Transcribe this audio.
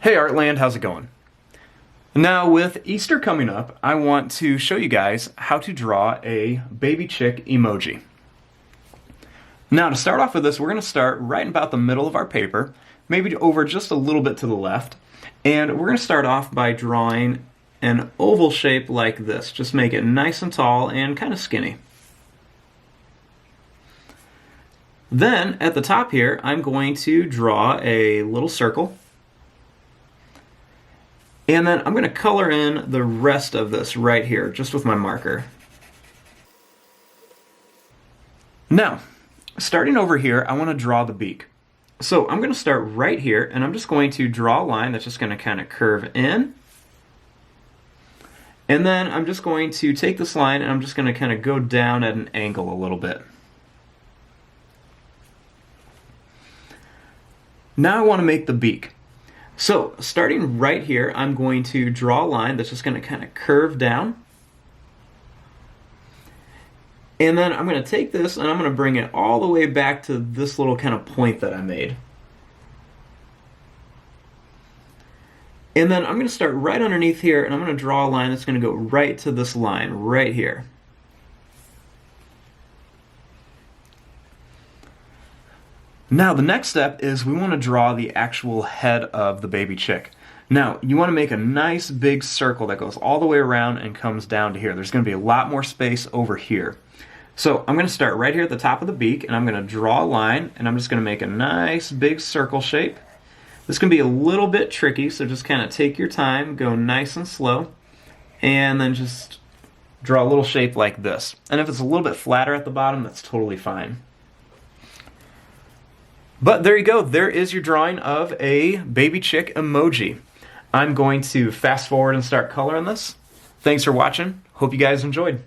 Hey Artland, how's it going? Now with Easter coming up, I want to show you guys how to draw a baby chick emoji. Now to start off with this, we're going to start right about the middle of our paper, maybe over just a little bit to the left, and we're going to start off by drawing an oval shape like this. Just make it nice and tall and kind of skinny. Then at the top here, I'm going to draw a little circle. And then I'm going to color in the rest of this right here, just with my marker. Now, starting over here, I want to draw the beak. So I'm going to start right here, and I'm just going to draw a line that's just going to kind of curve in. And then I'm just going to take this line, and I'm just going to kind of go down at an angle a little bit. Now I want to make the beak. So, starting right here, I'm going to draw a line that's just going to kind of curve down. And then I'm going to take this and I'm going to bring it all the way back to this little kind of point that I made. And then I'm going to start right underneath here and I'm going to draw a line that's going to go right to this line right here. Now the next step is we want to draw the actual head of the baby chick. Now you want to make a nice big circle that goes all the way around and comes down to here. There's going to be a lot more space over here. So I'm going to start right here at the top of the beak and I'm going to draw a line and I'm just going to make a nice big circle shape. This can be a little bit tricky, so just kind of take your time, go nice and slow, and then just draw a little shape like this. And if it's a little bit flatter at the bottom, that's totally fine. But there you go, there is your drawing of a baby chick emoji. I'm going to fast forward and start coloring this. Thanks for watching. Hope you guys enjoyed.